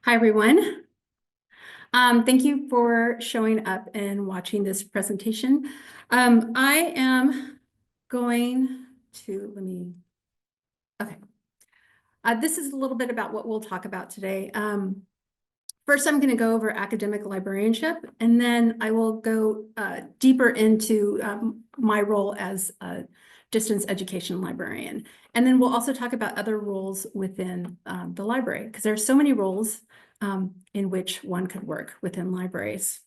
Hi, everyone. Thank you for showing up and watching this presentation. I am going to, okay. This is a little bit about what we'll talk about today. First, I'm going to go over academic librarianship, and then I will go deeper into my role as a distance education librarian. And then we'll also talk about other roles within the library, because there are so many roles in which one could work within libraries.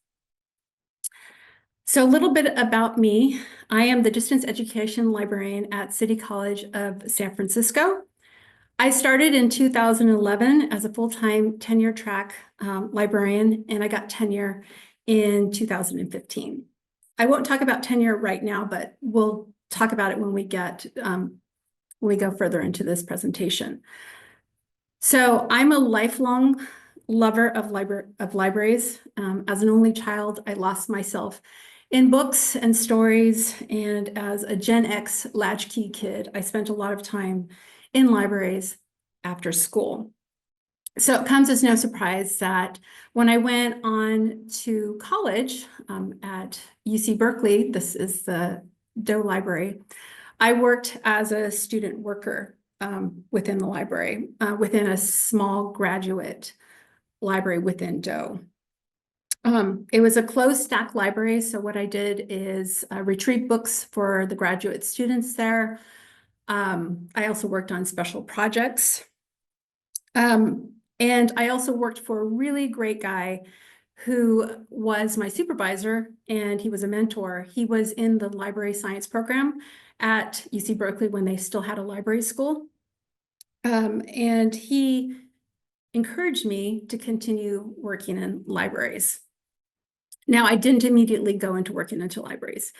So a little bit about me. I am the distance education librarian at City College of San Francisco. I started in 2011 as a full-time tenure track librarian, and I got tenure in 2015. I won't talk about tenure right now, but we'll talk about it when we go further into this presentation. So I'm a lifelong lover of libraries. As an only child, I lost myself in books and stories, and as a Gen X latchkey kid, I spent a lot of time in libraries after school. So it comes as no surprise that when I went on to college at UC Berkeley, this is the Doe Library, I worked as a student worker within the library, within a small graduate library within Doe. It was a closed stack library, so what I did is retrieve books for the graduate students there. I also worked on special projects. And I also worked for a really great guy who was my supervisor, and he was a mentor. He was in the library science program at UC Berkeley when they still had a library school. And he encouraged me to continue working in libraries. Now, I didn't immediately go into working into libraries.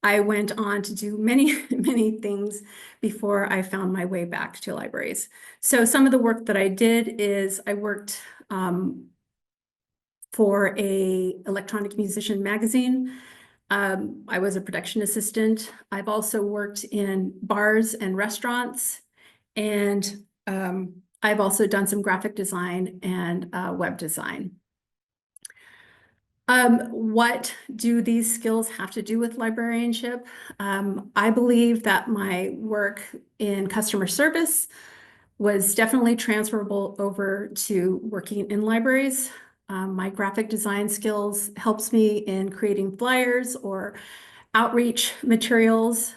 I went on to do many, many things before I found my way back to libraries. So some of the work that I did is I worked for a electronic musician magazine. I was a production assistant. I've also worked in bars and restaurants, and I've also done some graphic design and web design. What do these skills have to do with librarianship? I believe that my work in customer service was definitely transferable over to working in libraries. My graphic design skills helps me in creating flyers or outreach materials.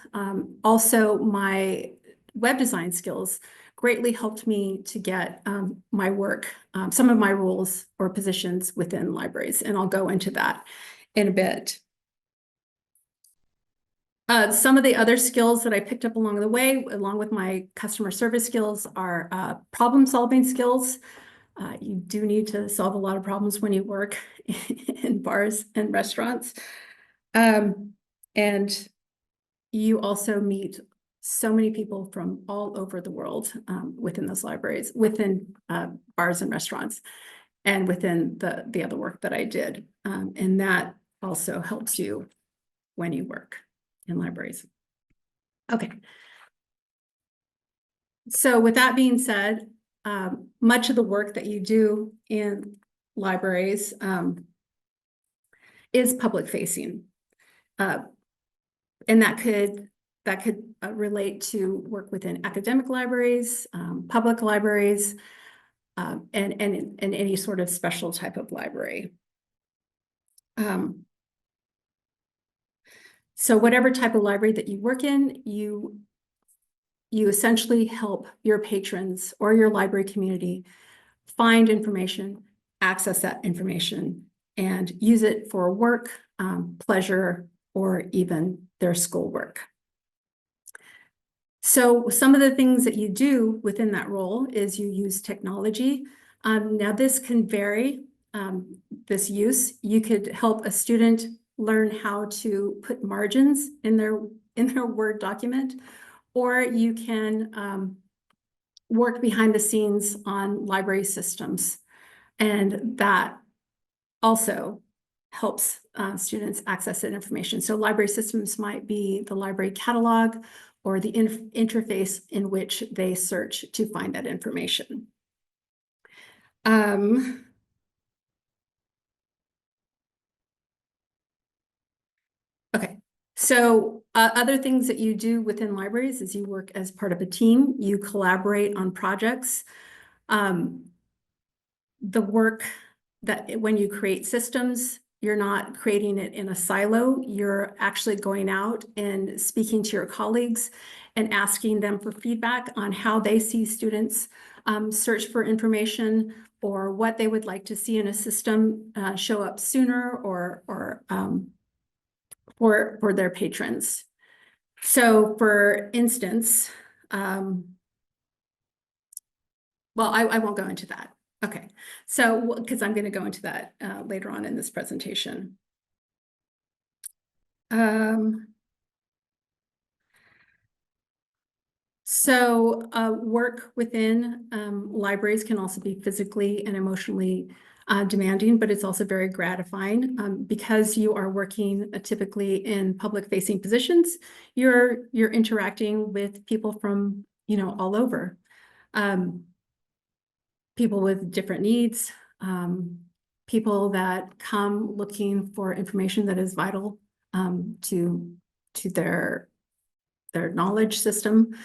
Also, my web design skills greatly helped me to get my work, some of my roles or positions within libraries, and I'll go into that in a bit. Some of the other skills that I picked up along the way, along with my customer service skills, are problem-solving skills. You do need to solve a lot of problems when you work in bars and restaurants. And you also meet so many people from all over the world within those libraries, within bars and restaurants, and within the other work that I did. And that also helps you when you work in libraries. Okay. So with that being said, much of the work that you do in libraries is public facing. And that could relate to work within academic libraries, public libraries, and any sort of special type of library. So whatever type of library that you work in, you essentially help your patrons or your library community find information, access that information, and use it for work, pleasure, or even their schoolwork. So some of the things that you do within that role is you use technology. Now this can vary, this use. You could help a student learn how to put margins in their Word document, or you can work behind the scenes on library systems. And that also helps students access that information. So library systems might be the library catalog or the interface in which they search to find that information. Okay, so other things that you do within libraries is you work as part of a team, you collaborate on projects. The work that when you create systems, you're not creating it in a silo. You're actually going out and speaking to your colleagues and asking them for feedback on how they see students search for information or what they would like to see in a system show up sooner or for their patrons. So for instance, well, I won't go into that. Okay, so because I'm going to go into that later on in this presentation. So work within libraries can also be physically and emotionally demanding, but it's also very gratifying because you are working typically in public-facing positions. You're interacting with people from all over. People with different needs, people that come looking for information that is vital to their knowledge system,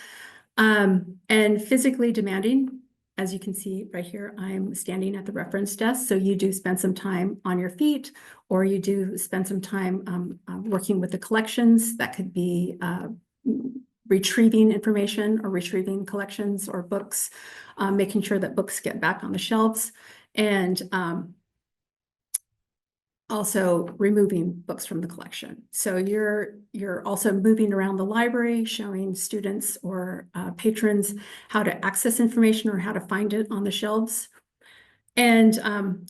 and physically demanding. As you can see right here, I'm standing at the reference desk. So you do spend some time on your feet, or you do spend some time working with the collections. That could be retrieving information or retrieving collections or books, making sure that books get back on the shelves, and also removing books from the collection. So you're also moving around the library, showing students or patrons how to access information or how to find it on the shelves. And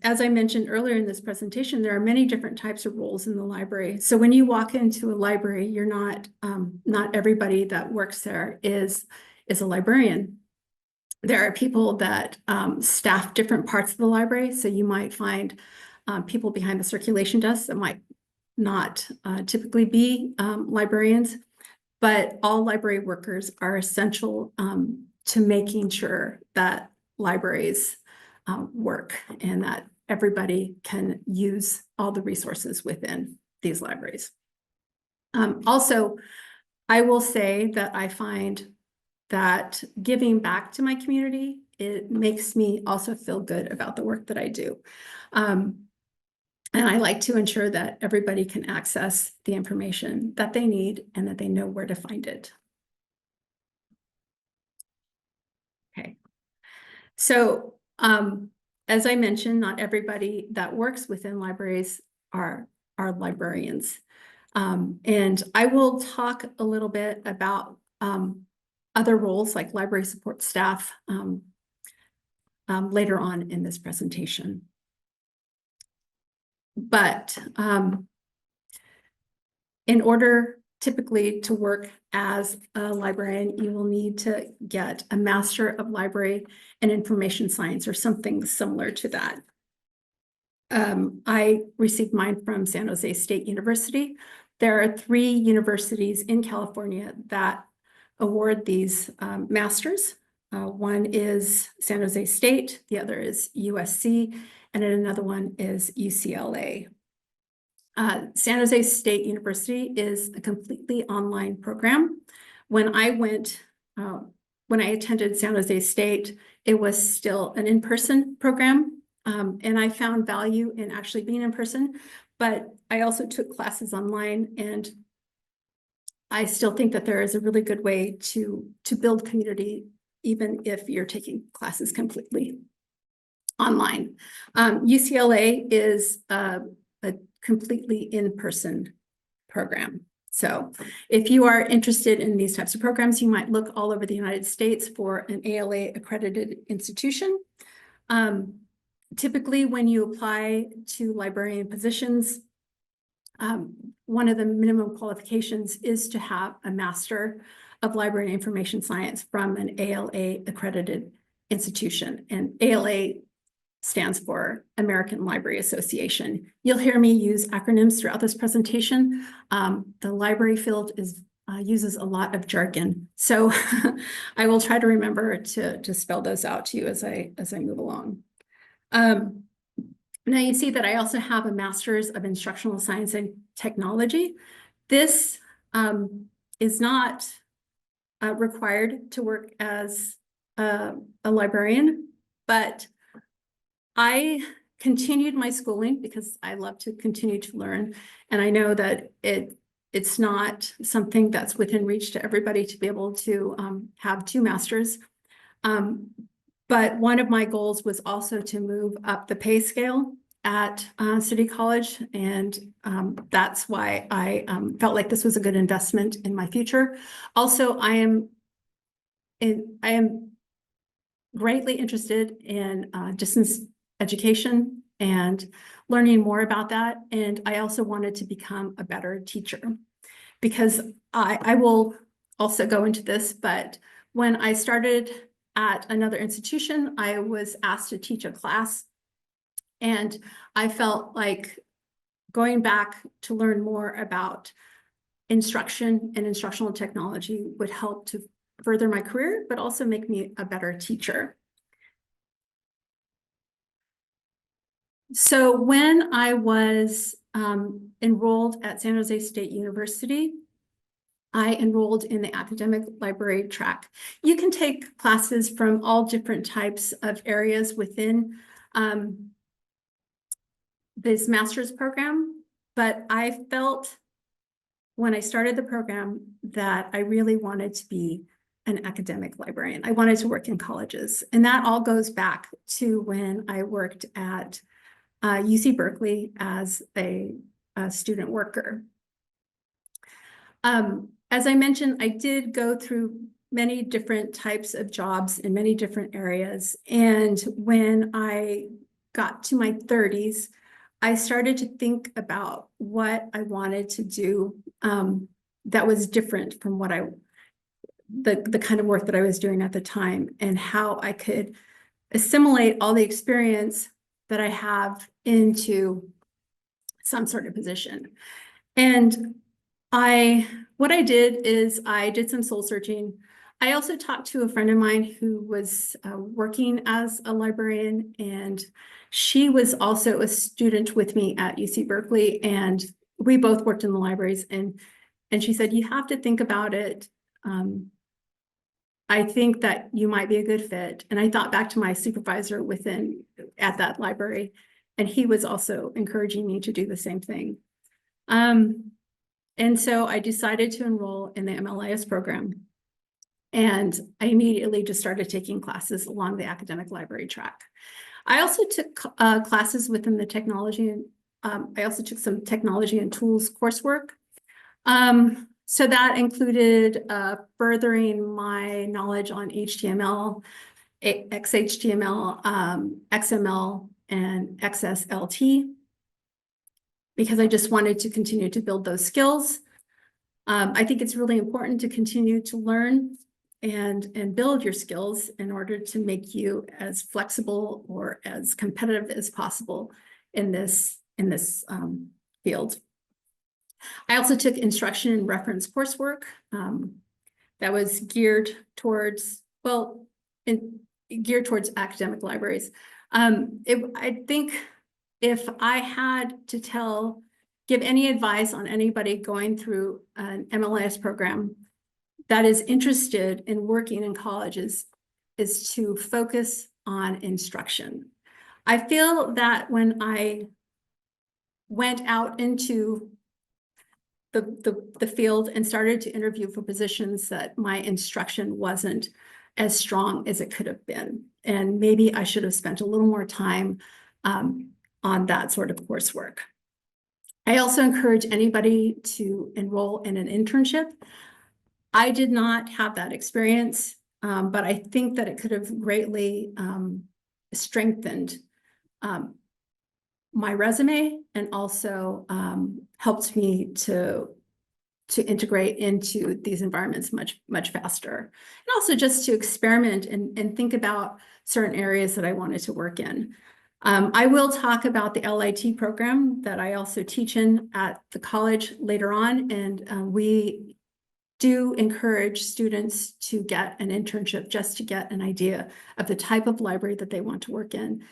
as I mentioned earlier in this presentation, there are many different types of roles in the library. So when you walk into a library, you're not everybody that works there is a librarian. There are people that staff different parts of the library. So you might find people behind the circulation desk that might not typically be librarians, but all library workers are essential to making sure that libraries work and that everybody can use all the resources within these libraries. Also, I will say that I find that giving back to my community, it makes me also feel good about the work that I do. And I like to ensure that everybody can access the information that they need and that they know where to find it. Okay. So as I mentioned, not everybody that works within libraries are librarians. And I will talk a little bit about other roles like library support staff later on in this presentation. But in order typically to work as a librarian, you will need to get a Master of Library and Information Science or something similar to that. I received mine from San Jose State University. There are 3 universities in California that award these masters. One is San Jose State, the other is USC, and then another one is UCLA. San Jose State University is a completely online program. When I attended San Jose State, it was still an in-person program, and I found value in actually being in person, but I also took classes online, and I still think that there is a really good way to build community, even if you're taking classes completely online. UCLA is a completely in-person program. So if you are interested in these types of programs, you might look all over the United States for an ALA accredited institution. Typically, when you apply to librarian positions, one of the minimum qualifications is to have a Master of Library and Information Science from an ALA accredited institution. And ALA stands for American Library Association. You'll hear me use acronyms throughout this presentation. The library field uses a lot of jargon, so I will try to remember to spell those out to you as I move along. Um, Now you see that I also have a master's of instructional science and technology. This is not required to work as a librarian, but I continued my schooling because I love to continue to learn. And I know that it's not something that's within reach to everybody to be able to have two masters. But one of my goals was also to move up the pay scale at City College. And that's why I felt like this was a good investment in my future. Also, I am greatly interested in distance education and learning more about that. And I also wanted to become a better teacher because I will also go into this, but when I started at another institution, I was asked to teach a class. And I felt like going back to learn more about instruction and instructional technology would help to further my career, but also make me a better teacher. So when I was enrolled at San Jose State University, I enrolled in the academic library track. You can take classes from all different types of areas within this master's program, but I felt when I started the program that I really wanted to be an academic librarian. I wanted to work in colleges, and that all goes back to when I worked at UC Berkeley as a student worker. As I mentioned, I did go through many different types of jobs in many different areas. And when I got to my 30s, I started to think about what I wanted to do that was different from what the kind of work that I was doing at the time, and how I could assimilate all the experience that I have into some sort of position. And what I did is I did some soul searching. I also talked to a friend of mine who was working as a librarian, and she was also a student with me at UC Berkeley, and we both worked in the libraries. And she said, you have to think about it. I think that you might be a good fit. And I thought back to my supervisor at that library, and he was also encouraging me to do the same thing. And so I decided to enroll in the MLIS program. And I immediately just started taking classes along the academic library track. I also took classes within the technology, and I also took some technology and tools coursework. So that included furthering my knowledge on HTML, XHTML, XML, and XSLT, because I just wanted to continue to build those skills. I think it's really important to continue to learn and build your skills in order to make you as flexible or as competitive as possible in this field. I also took instruction and reference coursework that was geared towards, geared towards academic libraries. I think if I had to give any advice on anybody going through an MLIS program that is interested in working in colleges, is to focus on instruction. I feel that when I went out into the field and started to interview for positions, that my instruction wasn't as strong as it could have been. And maybe I should have spent a little more time on that sort of coursework. I also encourage anybody to enroll in an internship. I did not have that experience, but I think that it could have greatly strengthened my resume, and also helped me to integrate into these environments much faster. And also just to experiment and think about certain areas that I wanted to work in. I will talk about the LIT program that I also teach in at the college later on, and we do encourage students to get an internship just to get an idea of the type of library that they want to work in.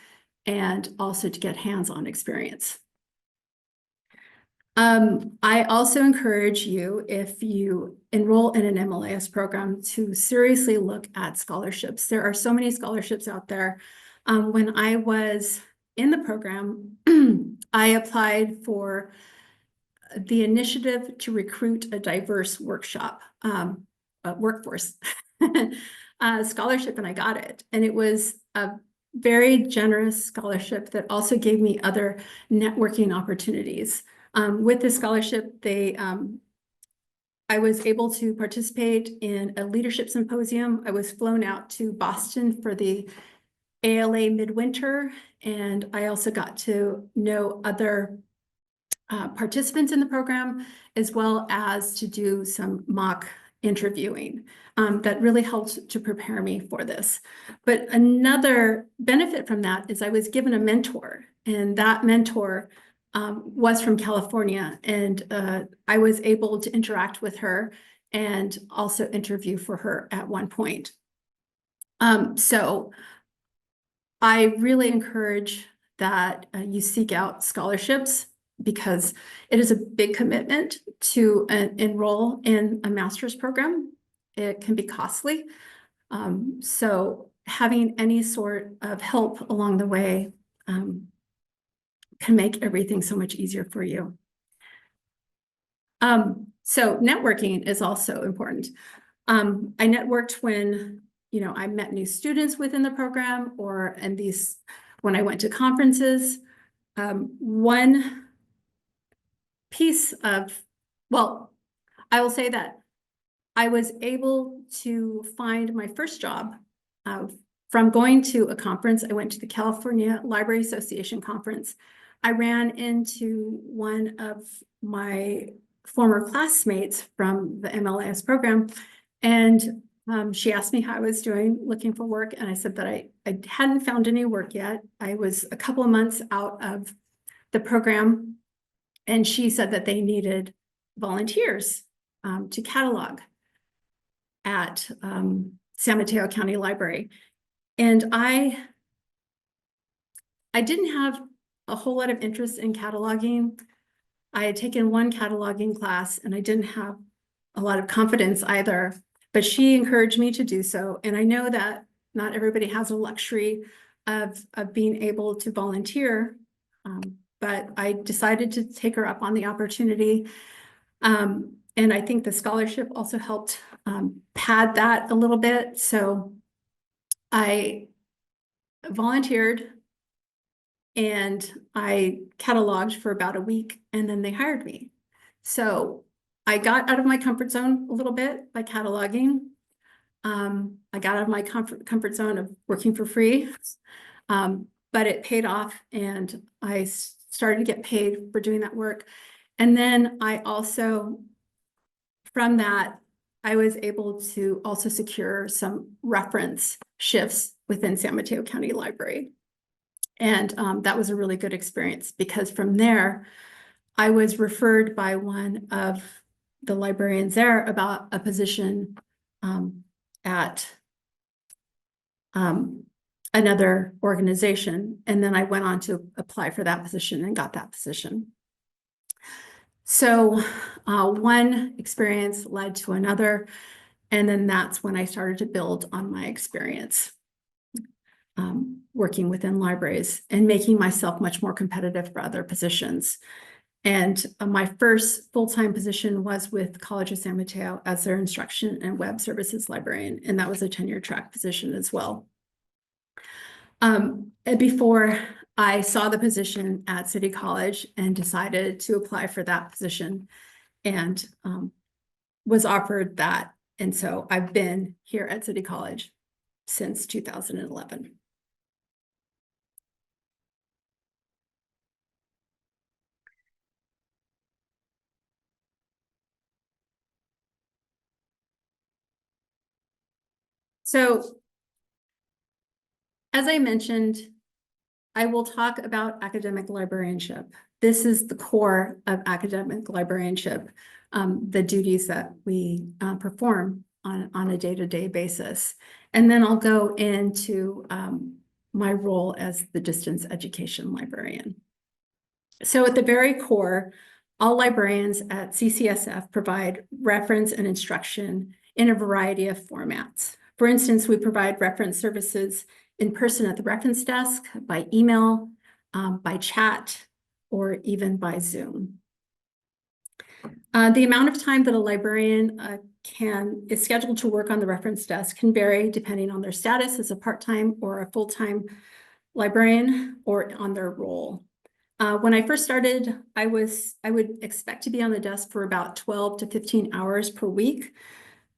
and also to get hands-on experience. I also encourage you, if you enroll in an MLIS program, to seriously look at scholarships. There are so many scholarships out there. When I was in the program, I applied for the initiative to recruit a diverse workforce scholarship, and I got it. And it was a very generous scholarship that also gave me other networking opportunities. With this scholarship, I was able to participate in a leadership symposium. I was flown out to Boston for the ALA midwinter, and I also got to know other participants in the program, as well as to do some mock interviewing that really helped to prepare me for this. But another benefit from that is I was given a mentor, and that mentor was from California, and I was able to interact with her and also interview for her at one point. So I really encourage that you seek out scholarships, because it is a big commitment to enroll in a master's program. It can be costly. So having any sort of help along the way can make everything so much easier for you. So networking is also important. I networked when, I met new students within the program, or when I went to conferences. One piece of, well, I will say that I was able to find my first job from going to a conference. I went to the California Library Association conference. I ran into one of my former classmates from the MLIS program, and she asked me how I was doing looking for work, and I said that I hadn't found any work yet. I was a couple of months out of the program, and she said that they needed volunteers to catalog at San Mateo County Library. And I didn't have a whole lot of interest in cataloging. I had taken one cataloging class, and I didn't have a lot of confidence either, but she encouraged me to do so. And I know that not everybody has a luxury of being able to volunteer, but I decided to take her up on the opportunity. And I think the scholarship also helped pad that a little bit. So I volunteered and I cataloged for about a week, and then they hired me. So I got out of my comfort zone a little bit by cataloging. I got out of my comfort zone of working for free, but it paid off, and I started to get paid for doing that work. And then I also, from that, I was able to also secure some reference shifts within San Mateo County Library. And that was a really good experience, because from there, I was referred by one of the librarians there about a position at another organization. And then I went on to apply for that position and got that position. So one experience led to another, and then that's when I started to build on my experience working within libraries and making myself much more competitive for other positions. And my first full-time position was with College of San Mateo as their instruction and web services librarian, and that was a tenure track position as well. And before I saw the position at City College and decided to apply for that position, and was offered that. And so I've been here at City College since 2011. So, as I mentioned, I will talk about academic librarianship. This is the core of academic librarianship, the duties that we perform on a day-to-day basis. And then I'll go into my role as the distance education librarian. So at the very core, all librarians at CCSF provide reference and instruction in a variety of formats. For instance, we provide reference services in person at the reference desk, by email, by chat, or even by Zoom. The amount of time that a librarian is scheduled to work on the reference desk can vary depending on their status as a part-time or a full-time librarian or on their role. When I first started, I would expect to be on the desk for about 12 to 15 hours per week.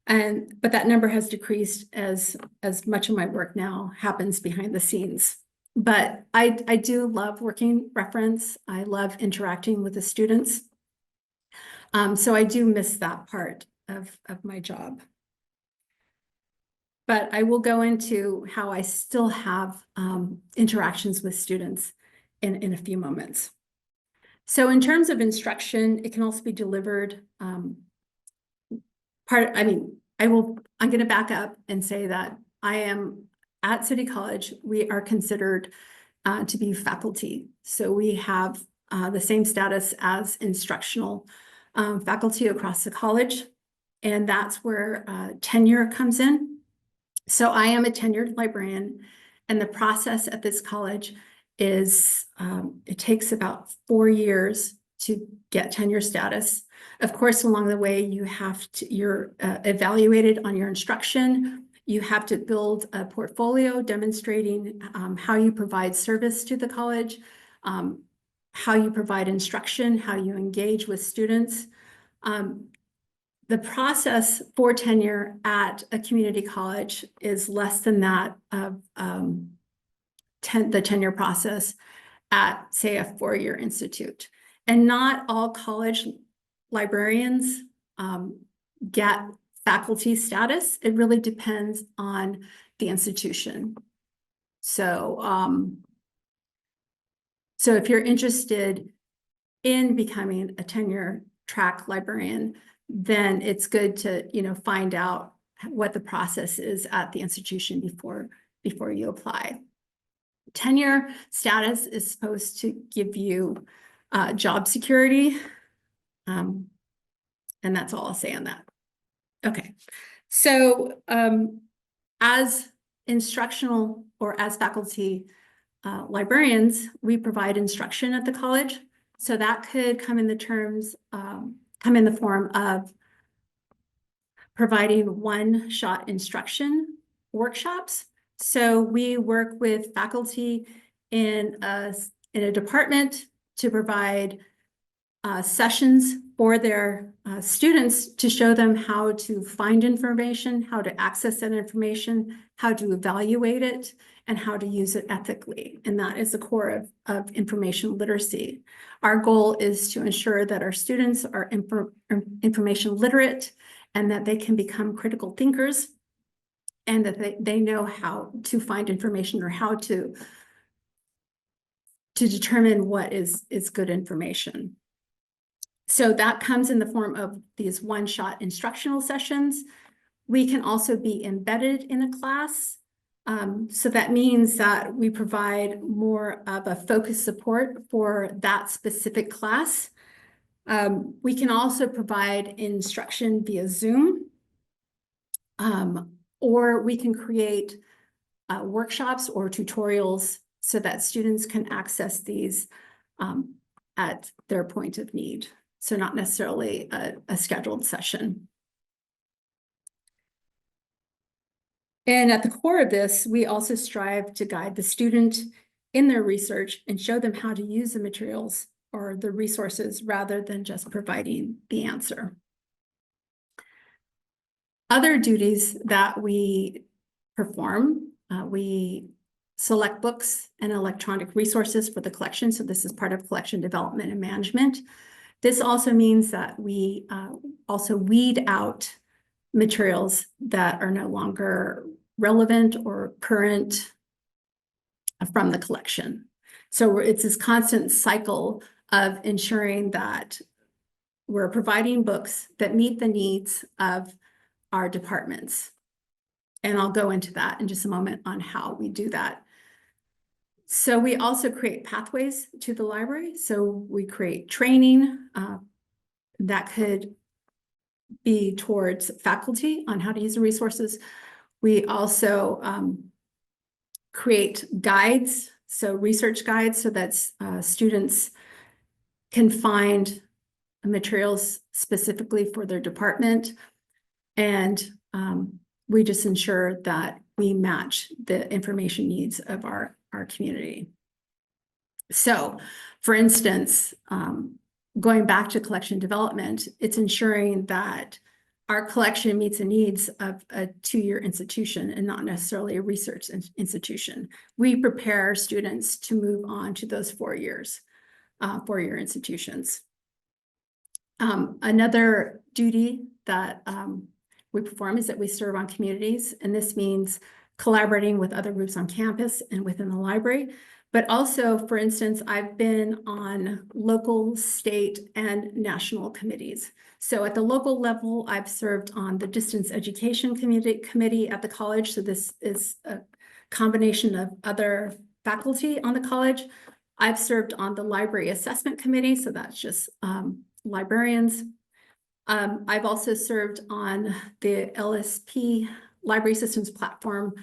But that number has decreased as much of my work now happens behind the scenes. But I do love working reference. I love interacting with the students. So I do miss that part of my job. But I will go into how I still have interactions with students in a few moments. So in terms of instruction, it can also be delivered. I'm going to back up and say that I am at City College. We are considered to be faculty. So we have the same status as instructional faculty across the college. And that's where tenure comes in. So I am a tenured librarian, and the process at this college is it takes about 4 years to get tenure status. Of course, along the way, you're evaluated on your instruction. You have to build a portfolio demonstrating how you provide service to the college, how you provide instruction, how you engage with students. The process for tenure at a community college is less than that of the tenure process at, say, a 4-year institute. And not all college librarians get faculty status. It really depends on the institution. So if you're interested in becoming a tenure track librarian, then it's good to, find out what the process is at the institution before you apply. Tenure status is supposed to give you job security. And that's all I'll say on that. Okay, so as instructional or as faculty librarians, we provide instruction at the college. So that could come in the form of providing one-shot instruction workshops. So we work with faculty in a department to provide sessions for their students to show them how to find information, how to access that information, how to evaluate it, and how to use it ethically. And that is the core of information literacy. Our goal is to ensure that our students are information literate and that they can become critical thinkers, and that they know how to find information or how to determine what is good information. So that comes in the form of these one-shot instructional sessions. We can also be embedded in a class. So that means that we provide more of a focused support for that specific class. We can also provide instruction via Zoom, or we can create workshops or tutorials so that students can access these at their point of need. So not necessarily a scheduled session. And at the core of this, we also strive to guide the student in their research and show them how to use the materials or the resources rather than just providing the answer. Other duties that we perform, we select books and electronic resources for the collection. So this is part of collection development and management. This also means that we also weed out materials that are no longer relevant or current from the collection. So it's this constant cycle of ensuring that we're providing books that meet the needs of our departments. And I'll go into that in just a moment on how we do that. So we also create pathways to the library. So we create training that could be towards faculty on how to use the resources. We also create guides, so research guides, so that students can find materials specifically for their department. And we just ensure that we match the information needs of our community. So, for instance, going back to collection development, it's ensuring that our collection meets the needs of a two-year institution and not necessarily a research institution. We prepare students to move on to those 4 years, four-year institutions. Another duty that we perform is that we serve on communities, and this means collaborating with other groups on campus and within the library. But also, for instance, I've been on local, state, and national committees. So at the local level, I've served on the Distance Education Committee at the college. So this is a combination of other faculty on the college. I've served on the Library Assessment Committee, so that's just librarians. I've also served on the LSP Library Systems Platform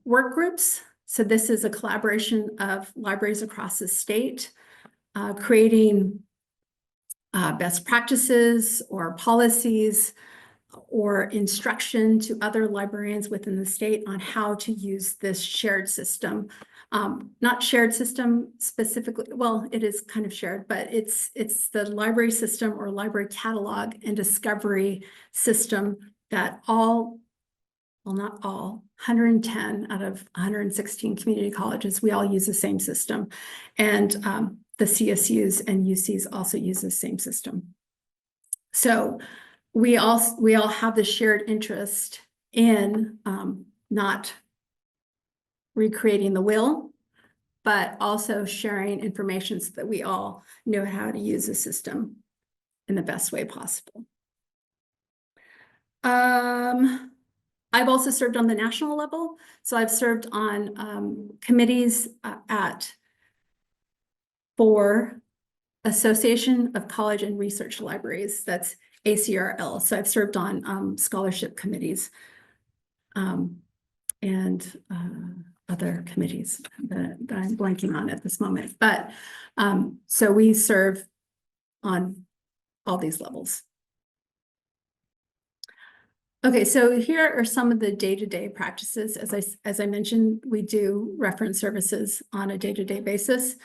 work groups. So this is a collaboration of libraries across the state, creating best practices or policies or instruction to other librarians within the state on how to use this shared system. Not shared system specifically, well, it is kind of shared, but it's the library system or library catalog and discovery system that all, well, not all, 110 out of 116 community colleges, we all use the same system. And the CSUs and UCs also use the same system. So we all have the shared interest in not recreating the wheel, but also sharing information so that we all know how to use the system in the best way possible. I've also served on the national level. So I've served on committees for Association of College and Research Libraries, that's ACRL. So I've served on scholarship committees and other committees that I'm blanking on at this moment. But so we serve on all these levels. Okay, so here are some of the day-to-day practices. As I mentioned, we do reference services on a day-to-day basis.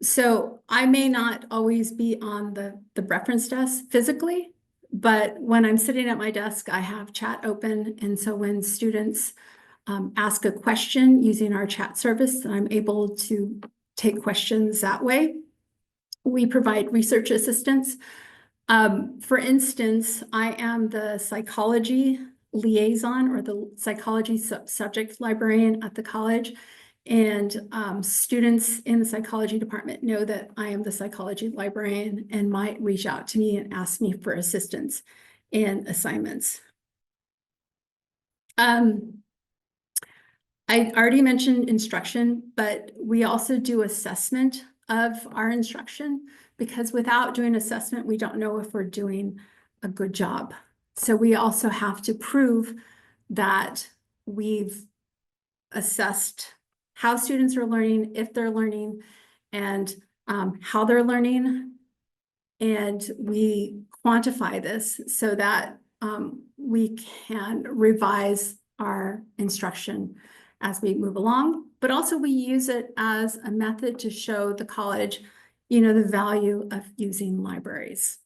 So I may not always be on the reference desk physically, but when I'm sitting at my desk, I have chat open. And so when students ask a question using our chat service, I'm able to take questions that way. We provide research assistance. For instance, I am the psychology liaison or the psychology subject librarian at the college. And students in the psychology department know that I am the psychology librarian and might reach out to me and ask me for assistance in assignments. I already mentioned instruction, but we also do assessment of our instruction, because without doing assessment, we don't know if we're doing a good job. So we also have to prove that we've assessed how students are learning, if they're learning, and how they're learning. And we quantify this so that we can revise our instruction as we move along, but also we use it as a method to show the college, the value of using libraries.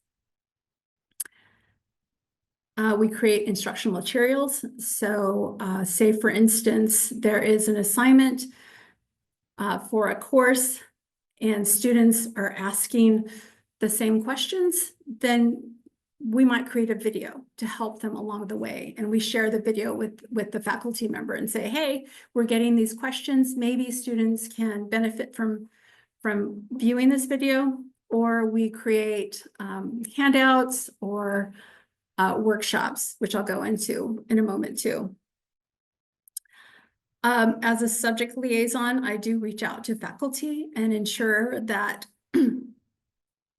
We create instructional materials. So say, for instance, there is an assignment for a course and students are asking the same questions, then we might create a video to help them along the way. And we share the video with the faculty member and say, hey, we're getting these questions. Maybe students can benefit from viewing this video, or we create handouts or workshops, which I'll go into in a moment too. As a subject liaison, I do reach out to faculty and ensure that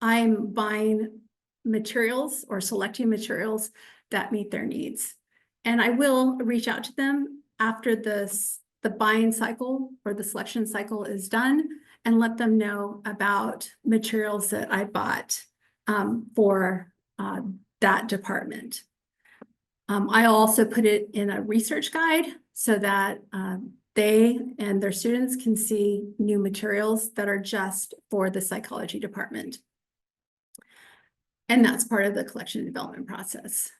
I'm buying materials or selecting materials that meet their needs. And I will reach out to them after the buying cycle or the selection cycle is done and let them know about materials that I bought for that department. I also put it in a research guide so that they and their students can see new materials that are just for the psychology department. And that's part of the collection and development process.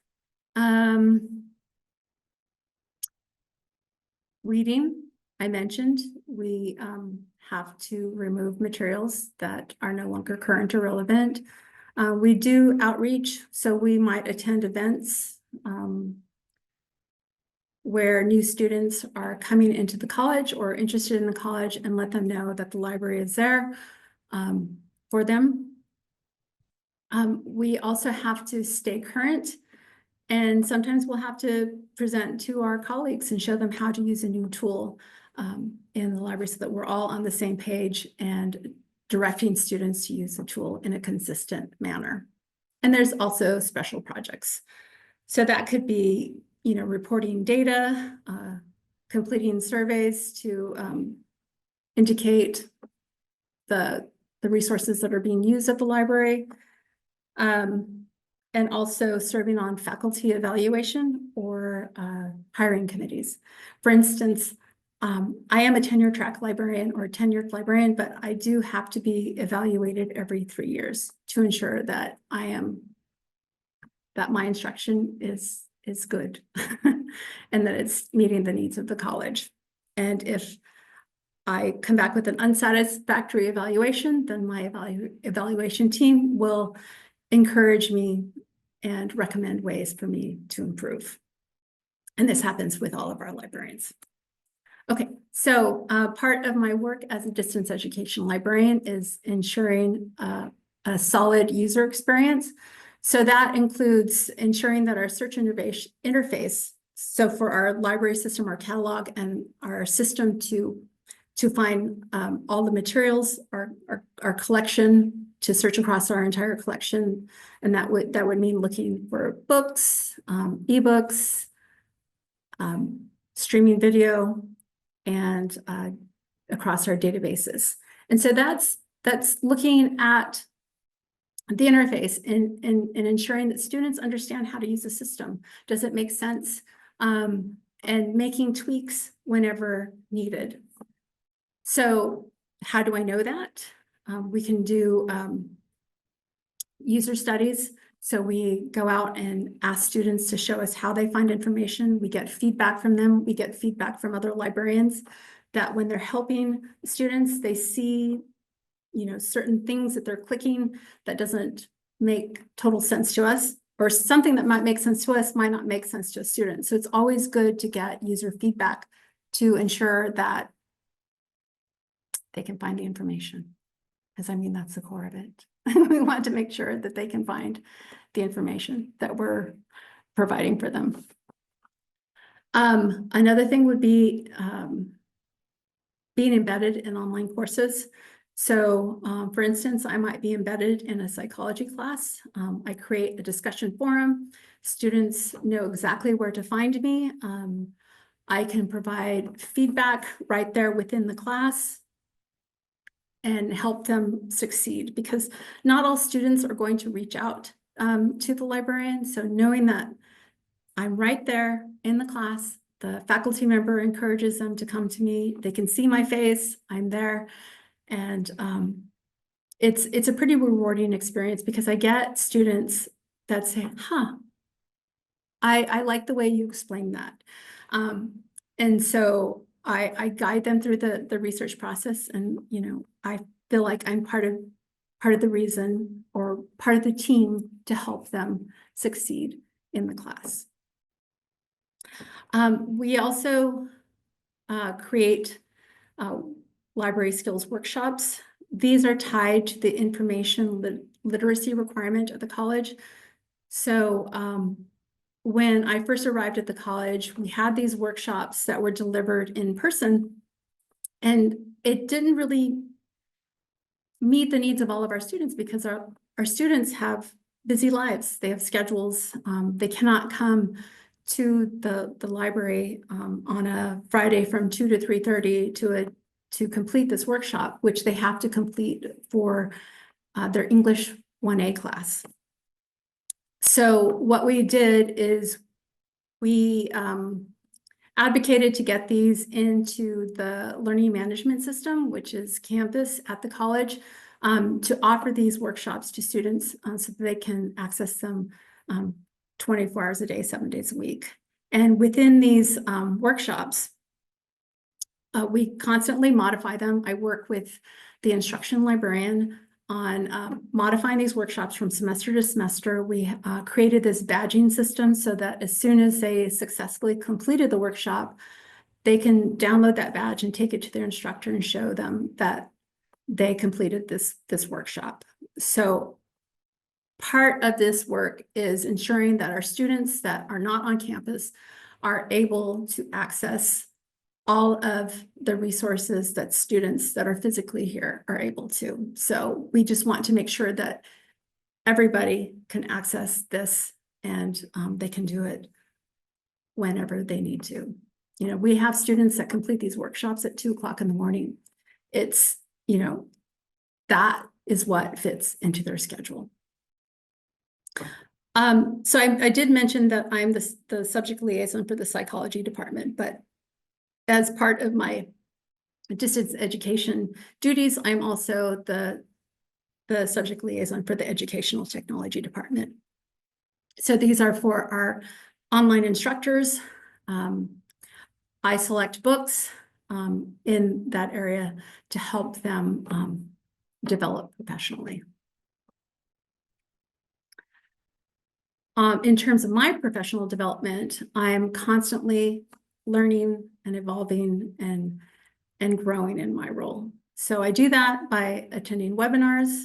Reading, I mentioned, we have to remove materials that are no longer current or relevant. We do outreach, so we might attend events where new students are coming into the college or interested in the college and let them know that the library is there for them. We also have to stay current, and sometimes we'll have to present to our colleagues and show them how to use a new tool in the library so that we're all on the same page and directing students to use the tool in a consistent manner. And there's also special projects. So that could be, you know, reporting data, completing surveys to indicate the resources that are being used at the library, and also serving on faculty evaluation or hiring committees. For instance, I am a tenure track librarian or tenured librarian, but I do have to be evaluated every 3 years to ensure that that my instruction is good and that it's meeting the needs of the college. And if I come back with an unsatisfactory evaluation, then my evaluation team will encourage me and recommend ways for me to improve. And this happens with all of our librarians. Okay, so part of my work as a distance education librarian is ensuring a solid user experience. So that includes ensuring that our search interface, so for our library system, our catalog, and our system to find all the materials, our collection, to search across our entire collection, and that would mean looking for books, ebooks, streaming video, and across our databases. And so that's looking at the interface and ensuring that students understand how to use the system. Does it make sense? And making tweaks whenever needed. So how do I know that? We can do user studies. So we go out and ask students to show us how they find information. We get feedback from them. We get feedback from other librarians that when they're helping students, they see, you know, certain things that they're clicking that doesn't make total sense to us, or something that might make sense to us might not make sense to a student. So it's always good to get user feedback to ensure that they can find the information. Because I mean, that's the core of it. We want to make sure that they can find the information that we're providing for them. Another thing would be being embedded in online courses. So for instance, I might be embedded in a psychology class. I create a discussion forum. Students know exactly where to find me. I can provide feedback right there within the class and help them succeed, because not all students are going to reach out to the librarian. So knowing that I'm right there in the class, the faculty member encourages them to come to me. They can see my face, I'm there. And it's a pretty rewarding experience, because I get students that say, huh, I like the way you explained that. And so I guide them through the research process, and you know, I feel like I'm part of the reason or part of the team to help them succeed in the class. We also create library skills workshops. These are tied to the information literacy requirement of the college. So when I first arrived at the college, we had these workshops that were delivered in person, and it didn't really meet the needs of all of our students because our students have busy lives. They have schedules. They cannot come to the library on a Friday from 2 to 3:30 to complete this workshop, which they have to complete for their English 1A class. So what we did is we advocated to get these into the learning management system, which is Campus at the college, to offer these workshops to students so that they can access them 24 hours a day, 7 days a week. And within these workshops, we constantly modify them. I work with the instruction librarian on modifying these workshops from semester to semester. We created this badging system so that as soon as they successfully completed the workshop, they can download that badge and take it to their instructor and show them that they completed this workshop. So part of this work is ensuring that our students that are not on campus are able to access all of the resources that students that are physically here are able to. So we just want to make sure that everybody can access this and they can do it whenever they need to. You know, we have students that complete these workshops at 2 o'clock in the morning. It's, you know, that is what fits into their schedule. So I did mention that I'm the subject liaison for the psychology department, but as part of my distance education duties, I'm also the subject liaison for the educational technology department. So these are for our online instructors. I select books in that area to help them develop professionally. In terms of my professional development, I'm constantly learning and evolving and growing in my role. So I do that by attending webinars.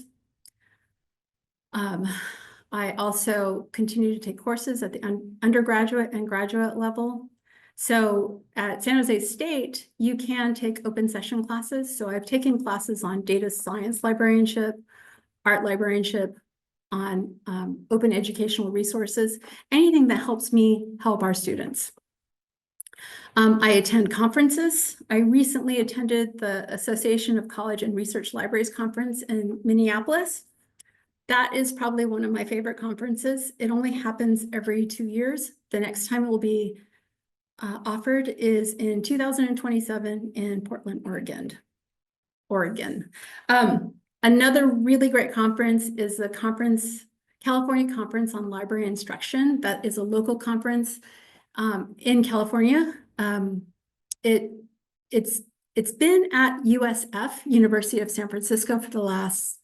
I also continue to take courses at the undergraduate and graduate level. So at San Jose State, you can take open session classes. So I've taken classes on data science librarianship, art librarianship, on open educational resources, anything that helps me help our students. I attend conferences. I recently attended the Association of College and Research Libraries conference in Minneapolis. That is probably one of my favorite conferences. It only happens every 2 years. The next time it will be offered is in 2027 in Portland, Oregon. Another really great conference is the California Conference on Library Instruction. That is a local conference in California. It's been at USF, University of San Francisco, for the last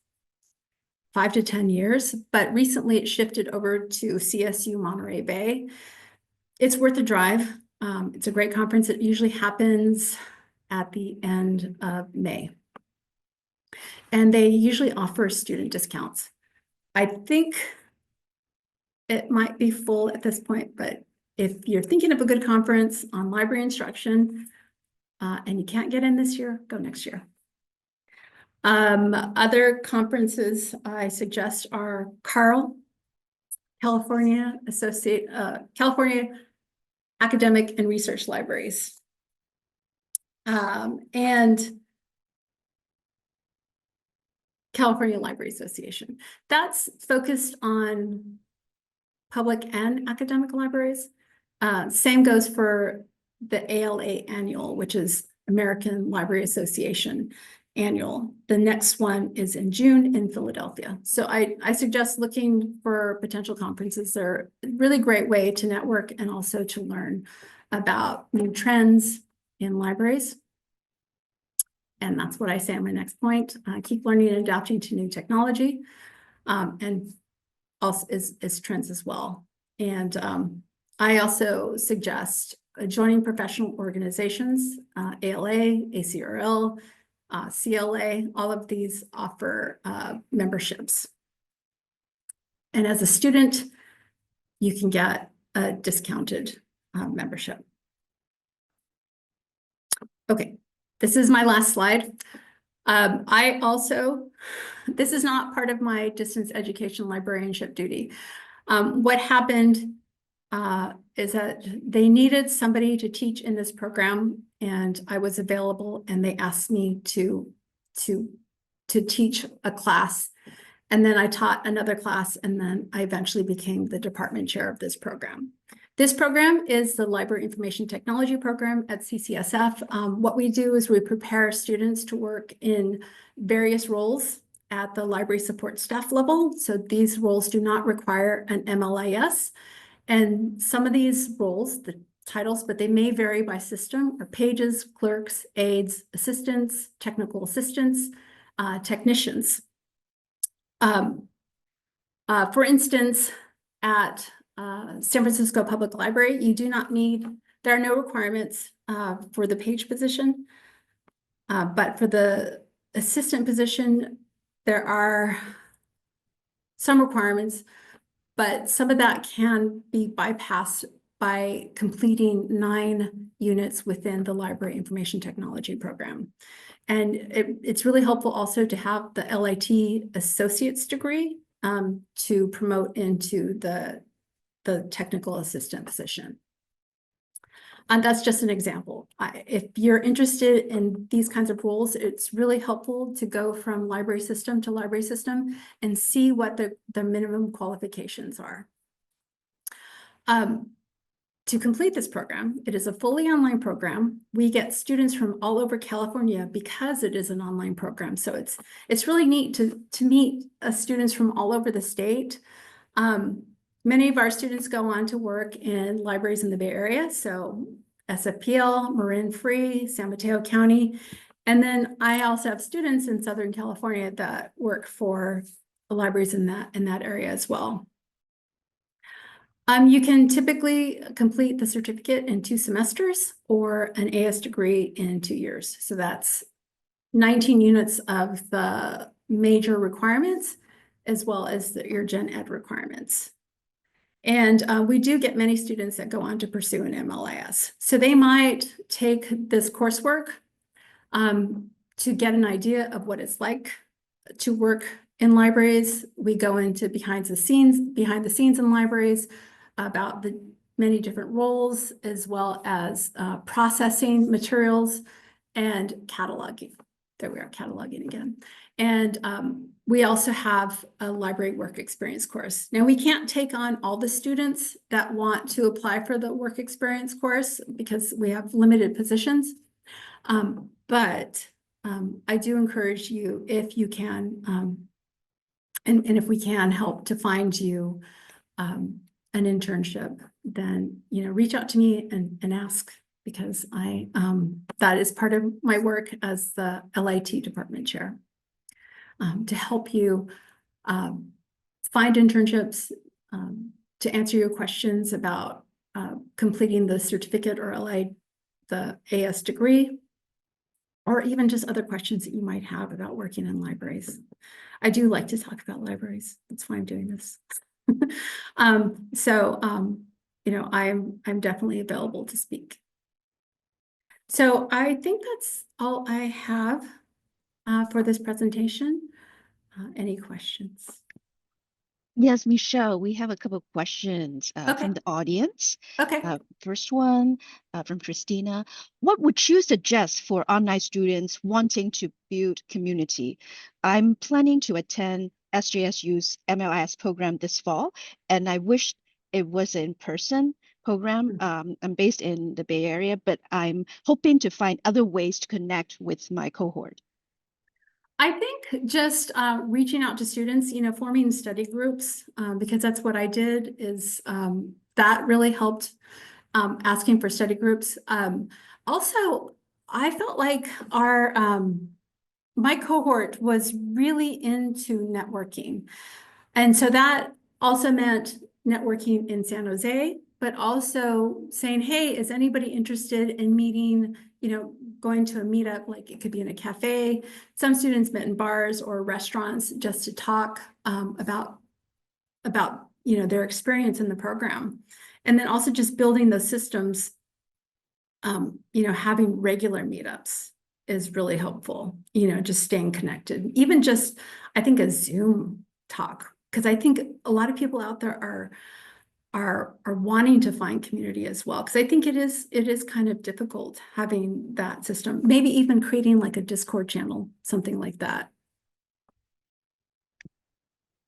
5 to 10 years, but recently it shifted over to CSU Monterey Bay. It's worth a drive. It's a great conference. It usually happens at the end of May. And they usually offer student discounts. I think it might be full at this point, but if you're thinking of a good conference on library instruction and you can't get in this year, go next year. Other conferences I suggest are CARL, California Academic and Research Libraries, and California Library Association. That's focused on public and academic libraries. Same goes for the ALA annual, which is American Library Association annual. The next one is in June in Philadelphia. So I suggest looking for potential conferences. They're a really great way to network and also to learn about new trends in libraries. And that's what I say on my next point. Keep learning and adapting to new technology and also is trends as well. And I also suggest joining professional organizations, ALA, ACRL, CLA, all of these offer memberships. And as a student, you can get a discounted membership. Okay, this is my last slide. This is not part of my distance education librarianship duty. What happened is that they needed somebody to teach in this program, and I was available, and they asked me to teach a class. And then I taught another class, and then I eventually became the department chair of this program. This program is the Library Information Technology program at CCSF. What we do is we prepare students to work in various roles at the library support staff level. So these roles do not require an MLIS. And some of these roles, the titles, but they may vary by system, are pages, clerks, aides, assistants, technical assistants, technicians. For instance, at San Francisco Public Library, you do not need, there are no requirements for the page position, but for the assistant position, there are some requirements, but some of that can be bypassed by completing 9 units within the Library Information Technology program. And it's really helpful also to have the LIT associate's degree to promote into the technical assistant position. And that's just an example. If you're interested in these kinds of roles, it's really helpful to go from library system to library system and see what the minimum qualifications are. To complete this program, it is a fully online program. We get students from all over California because it is an online program. So it's really neat to meet students from all over the state. Many of our students go on to work in libraries in the Bay Area, so SFPL, Marin Free, San Mateo County. And then I also have students in Southern California that work for libraries in that area as well. You can typically complete the certificate in 2 semesters or an AS degree in 2 years. So that's 19 units of the major requirements, as well as your gen ed requirements. And we do get many students that go on to pursue an MLIS. So they might take this coursework to get an idea of what it's like to work in libraries. We go into behind the scenes in libraries about the many different roles, as well as processing materials and cataloging. There we are, cataloging again. And we also have a library work experience course. Now, we can't take on all the students that want to apply for the work experience course because we have limited positions. But I do encourage you, if you can, and if we can help to find you an internship, then reach out to me and ask, because that is part of my work as the LIT department chair, to help you find internships, to answer your questions about completing the certificate or the AS degree, or even just other questions that you might have about working in libraries. I do like to talk about libraries. That's why I'm doing this. I'm definitely available to speak. So I think that's all I have for this presentation. Any questions? Yes, Michelle, we have a couple of questions from the audience. Okay. First one from Christina. What would you suggest for online students wanting to build community? I'm planning to attend SJSU's MLIS program this fall, and I wish it was an in-person program. I'm based in the Bay Area, but I'm hoping to find other ways to connect with my cohort. I think just reaching out to students, forming study groups, because that's what I did, is that really helped, asking for study groups. Also, I felt like my cohort was really into networking. And so that also meant networking in San Jose, but also saying, hey, is anybody interested in meeting, going to a meetup? Like, it could be in a cafe. Some students met in bars or restaurants just to talk about their experience in the program. And then also just building those systems, having regular meetups is really helpful, just staying connected, even just, I think a Zoom talk, because I think a lot of people out there are wanting to find community as well. Because I think it is kind of difficult having that system, maybe even creating like a Discord channel, something like that.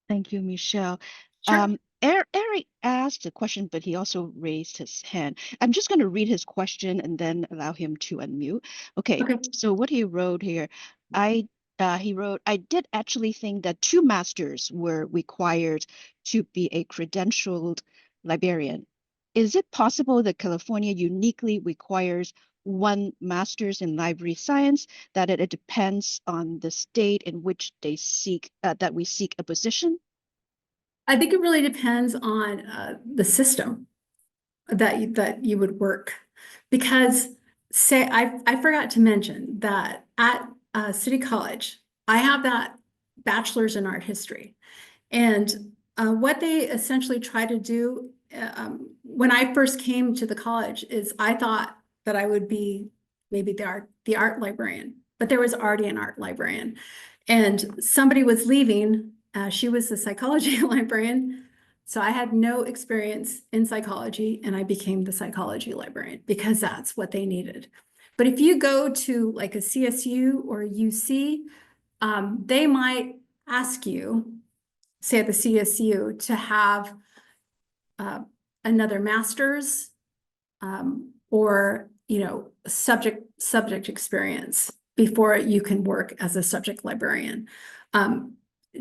Thank you, Michelle. Sure. Eric asked a question, but he also raised his hand. I'm just going to read his question and then allow him to unmute. Okay, Okay. so what he wrote here, he wrote, I did actually think that 2 masters were required to be a credentialed librarian. Is it possible that California uniquely requires 1 master's in library science, that it depends on the state in which they seek that we seek a position? I think it really depends on the system that you would work, because say I forgot to mention that at City College I have that bachelor's in art history, and what they essentially try to do when I first came to the college is I thought that I would be maybe the art librarian, but there was already an art librarian, and somebody was leaving. She was the psychology librarian. So I had no experience in psychology, and I became the psychology librarian because that's what they needed. But if you go to like a CSU or a UC, they might ask you, say at the CSU, to have uh, another master's or subject experience before you can work as a subject librarian.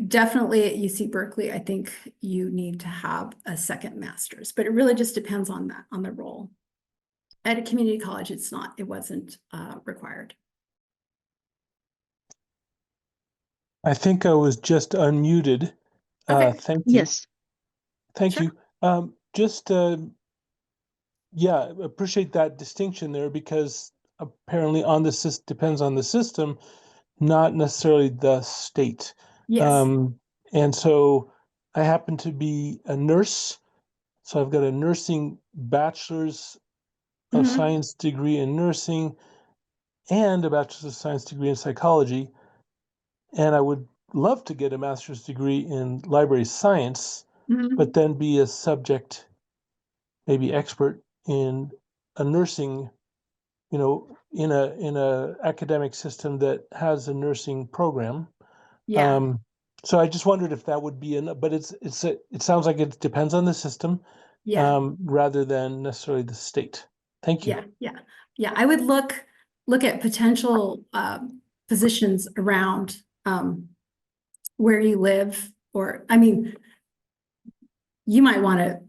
Definitely at UC Berkeley, I think you need to have a second master's, but it really just depends on the role. At a community college, it wasn't required. I think I was just unmuted. Okay, Thank you. Yes. Thank sure. you. Yeah, appreciate that distinction there, because apparently depends on the system, not necessarily the state. Yes. And so I happen to be a nurse. So I've got a nursing bachelor's of Mhm. science degree in nursing and a bachelor's of science degree in psychology. And I would love to get a master's degree in library science, but Mhm. then be a subject, maybe expert in a nursing, in a academic system that has a nursing program. Yeah, Um, so I just wondered if that would be but it sounds like it depends on the system, yeah, rather than necessarily the state. Thank you. yeah. I would look at potential positions around where you live, or I mean, you might want to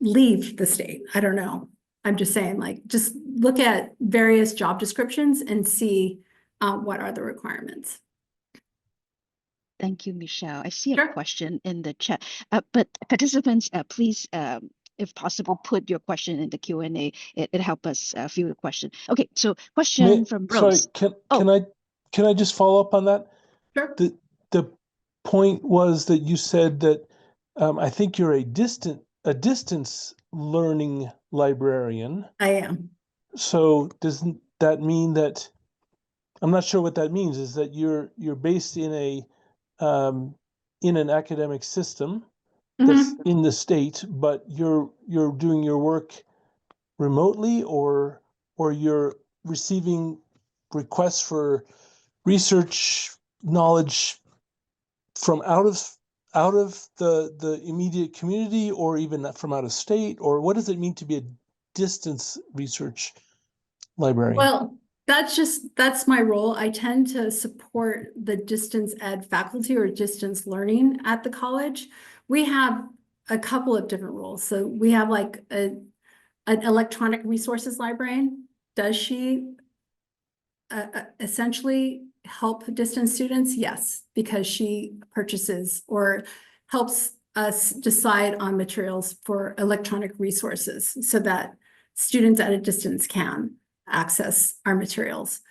leave the state. I don't know. I'm just saying, like, just look at various job descriptions and see what are the requirements. Thank you, Michelle. I see a Sure. question in the chat, but participants, please, if possible, put your question in the Q&A. It helps us view the question. Okay, so question from Sorry, Rose. can Oh, can I just follow up on that? Sure. The point was that you said that I think you're a distance learning librarian. I am. So doesn't that mean that, I'm not sure what that means, is that you're based um, in an academic system that's Mhm. in the state, but you're doing your work remotely, or you're receiving requests for research knowledge from out of the immediate community, or even from out of state? Or what does it mean to be a distance research librarian? Well, that's my role. I tend to support the distance ed faculty or distance learning at the college. We have a couple of different roles. So we have like an electronic resources librarian. Does she essentially help distance students? Yes, because she purchases or helps us decide on materials for electronic resources so that students at a distance can access our materials.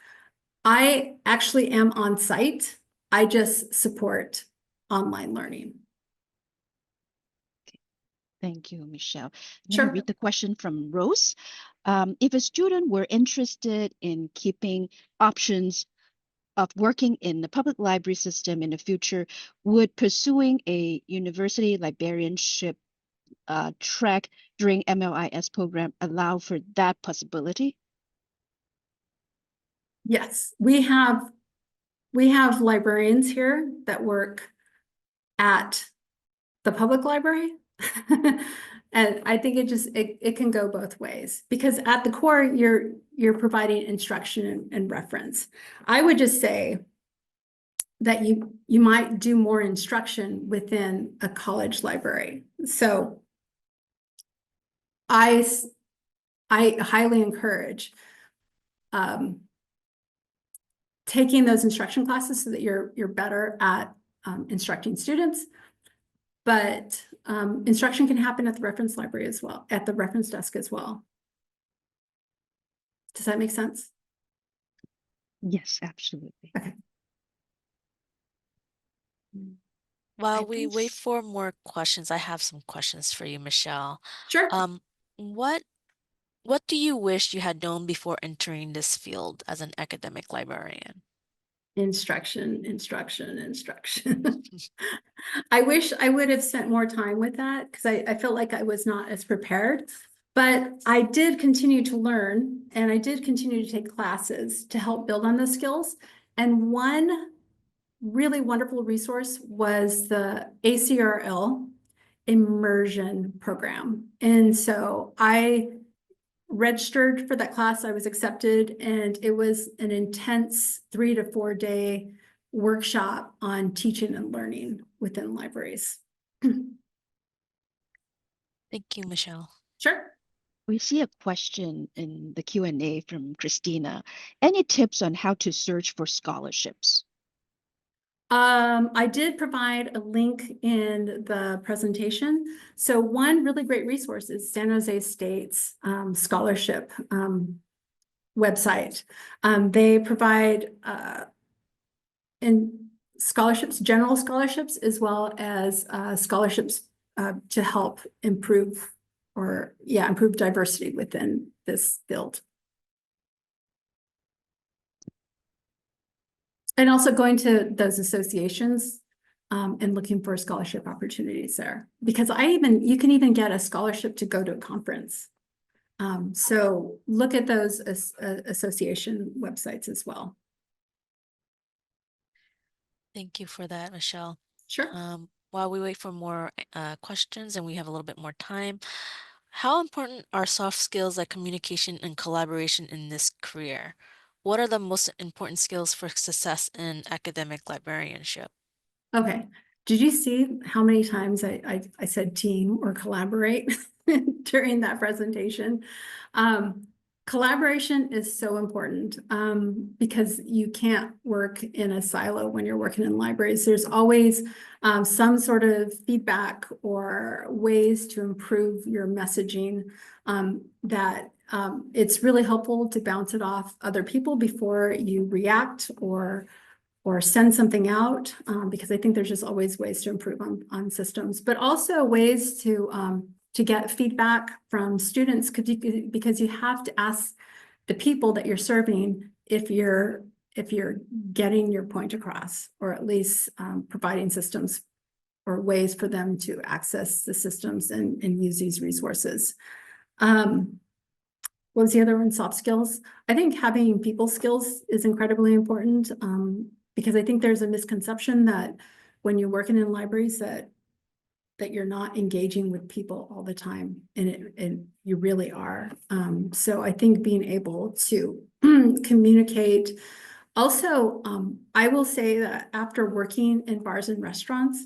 I actually am on site. I just support online learning. Thank you, Michelle. I'm going to Sure. read the question from Rose. If a student were interested in keeping options of working in the public library system in the future, would pursuing a university librarianship track during MLIS program allow for that possibility? Yes, we have librarians here that work at the public library. And I think it can go both ways, because at the core, you're providing instruction and reference. I would just say that you might do more instruction within a college library. So I highly encourage taking those instruction classes so that you're better at instructing students. But instruction can happen at the reference library as well, at the reference desk as well. Does that make sense? Yes, absolutely. Okay. While I we think wait for more questions, I have some questions for you, Michelle. Sure. What do you wish you had known before entering this field as an academic librarian? Instruction. I wish I would have spent more time with that, because I felt like I was not as prepared. But I did continue to learn, and I did continue to take classes to help build on those skills. And one really wonderful resource was the ACRL immersion program. And so I registered for that class. I was accepted, and it was an intense 3 to 4 day workshop on teaching and learning within libraries. Thank you, Michelle. Sure. we see a question in the Q&A from Christina. Any tips on how to search for scholarships? I did provide a link in the presentation. So one really great resource is San Jose State's scholarship website. They provide in scholarships, general scholarships, as well as scholarships to help improve improve diversity within this field. And also going to those associations and looking for scholarship opportunities there, because you can even get a scholarship to go to a conference. So look at those association websites as well. Thank you for that, Michelle. Sure. While we wait for more questions and we have a little bit more time, how important are soft skills like communication and collaboration in this career? What are the most important skills for success in academic librarianship? Okay. Did you see how many times I said team or collaborate during that presentation? Collaboration is so important because you can't work in a silo when you're working in libraries. There's always some sort of feedback or ways to improve your messaging that it's really helpful to bounce it off other people before you react or send something out, because I think there's just always ways to improve on systems, but also ways to get feedback from students, because you have to ask the people that you're serving if you're getting your point across, or at least providing systems or ways for them to access the systems and use these resources. What was the other one? Soft skills. I think having people skills is incredibly important because I think there's a misconception that when you're working in libraries that you're not engaging with people all the time, and you really are. So I think being able to communicate. Also, I will say that after working in bars and restaurants,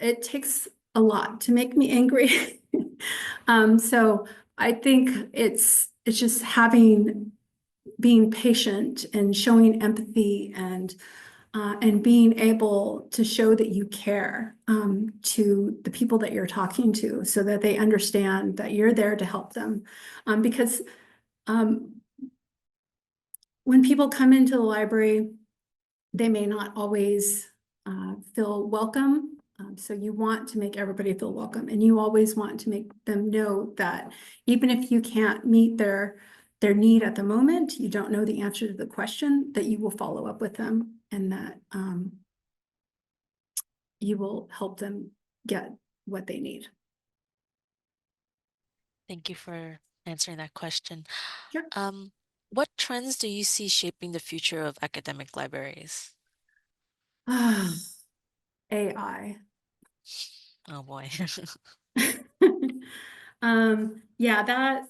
it takes a lot to make me angry. So I think it's just being patient and showing empathy and being able to show that you care to the people that you're talking to, so that they understand that you're there to help them. Because when people come into the library, they may not always feel welcome So you want to make everybody feel welcome, and you always want to make them know that even if you can't meet their need at the moment, you don't know the answer to the question, that you will follow up with them, and that you will help them get what they need. Thank you for answering that question. Sure. What trends do you see shaping the future of academic libraries? AI. Oh boy. Yeah, that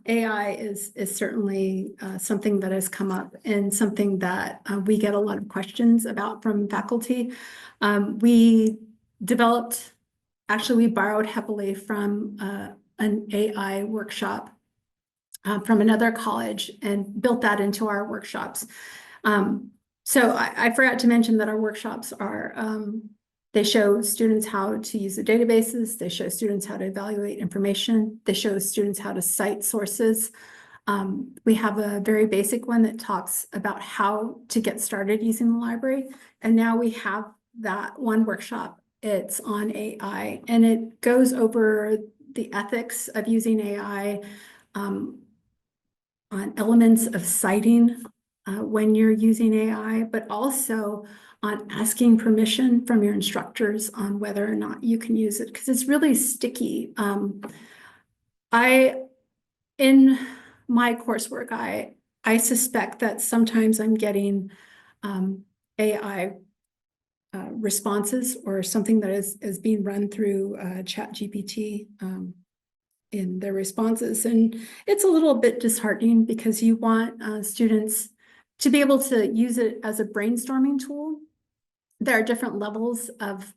AI is certainly something that has come up, and something that we get a lot of questions about from faculty. We developed, actually, we borrowed heavily from an AI workshop from another college and built that into our workshops. So I forgot to mention that our workshops are, they show students how to use the databases. They show students how to evaluate information. They show students how to cite sources. We have a very basic one that talks about how to get started using the library. And now we have that one workshop. It's on AI, and it goes over the ethics of using AI, on elements of citing when you're using AI, but also on asking permission from your instructors on whether or not you can use it, because it's really sticky. In my coursework, I suspect that sometimes I'm getting AI responses, or something that is being run through ChatGPT in their responses. And it's a little bit disheartening, because you want students to be able to use it as a brainstorming tool. There are different levels of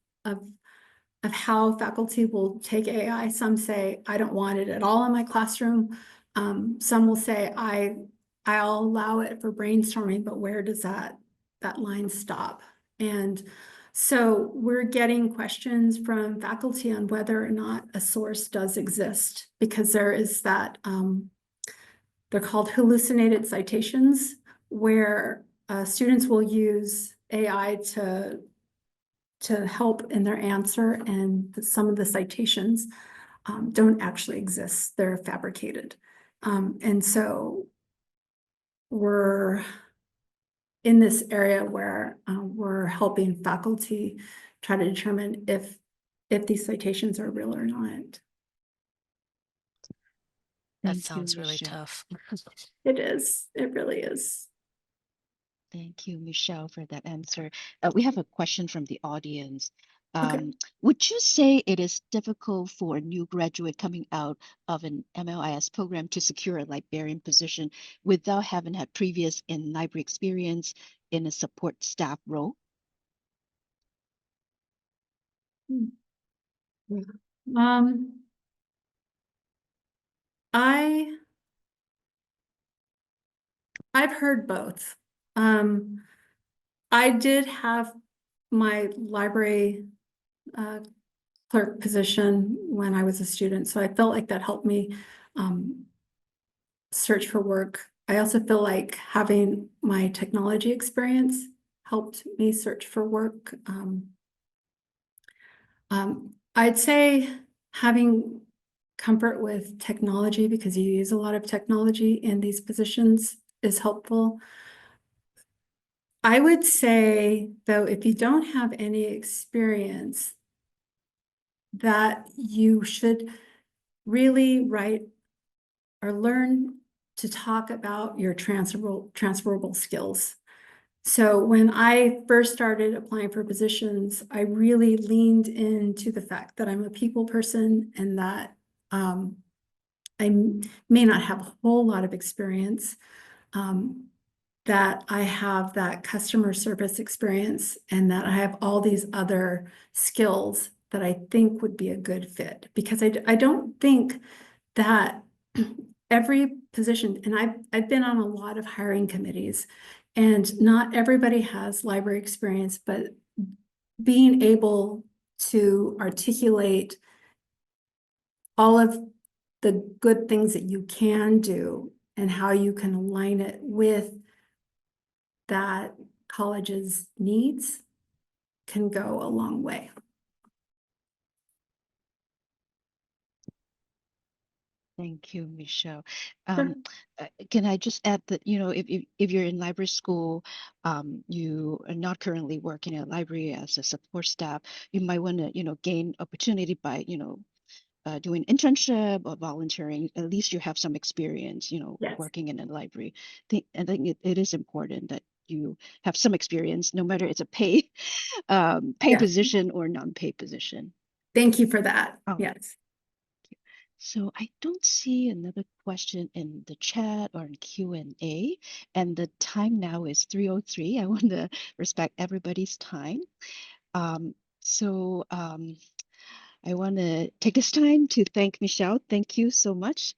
how faculty will take AI. Some say, I don't want it at all in my classroom. Some will say, I'll allow it for brainstorming, but where does that line stop? And so we're getting questions from faculty on whether or not a source does exist, because there is that, they're called hallucinated citations, where students will use AI to help in their answer, and some of the citations don't actually exist. They're fabricated. And so we're in this area where we're helping faculty try to determine if these citations are real or not. That Thank you, sounds really Michelle. tough. It is. It really is. Thank you, Michelle, for that answer. We have a question from the audience. Okay. Would you say it is difficult for a new graduate coming out of an MLIS program to secure a librarian position without having had previous in-library experience in a support staff role? I've heard both. I did have my library clerk position when I was a student, so I felt like that helped me search for work. I also feel like having my technology experience helped me search for work. I'd say having comfort with technology, because you use a lot of technology in these positions, is helpful. I would say, though, if you don't have any experience, that you should really write or learn to talk about your transferable skills. So when I first started applying for positions, I really leaned into the fact that I'm a people person, and that I may not have a whole lot of experience, that I have that customer service experience, and that I have all these other skills that I think would be a good fit. Because I don't think that every position, and I've been on a lot of hiring committees, and not everybody has library experience, but being able to articulate all of the good things that you can do and how you can align it with that college's needs can go a long way. Thank you, Michelle. Sure. Can I just add that, you know, if you're in library school, you are not currently working at a library as a support staff, you might want to, you know, gain opportunity by, you know, doing internship or volunteering. At least you have some experience, you know, Yes. working in a library. I think it is important that you have some experience, no matter it's a paid Yes. position or non-paid position. Thank you for that. Oh. Yes. So I don't see another question in the chat or in Q&A, and the time now is 3:03. I want to respect everybody's time. So I want to take this time to thank Michelle. Thank you so much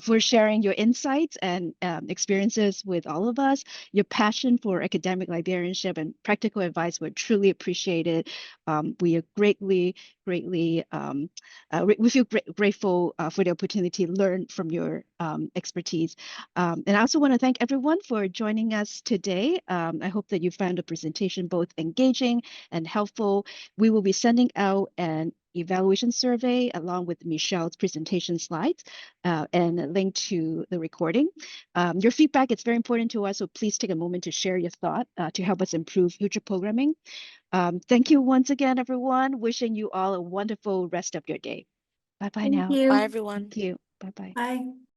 for sharing your insights and experiences with all of us. Your passion for academic librarianship and practical advice were truly appreciated. We are greatly we feel grateful for the opportunity to learn from your expertise. And I also want to thank everyone for joining us today. I hope that you found the presentation both engaging and helpful. We will be sending out an evaluation survey along with Michelle's presentation slides and a link to the recording. Your feedback is very important to us, so please take a moment to share your thought to help us improve future programming. Thank you once again, everyone. Wishing you all a wonderful rest of your day. Bye-bye Thank now. you. Bye, everyone. Thank you. Bye-bye. Bye.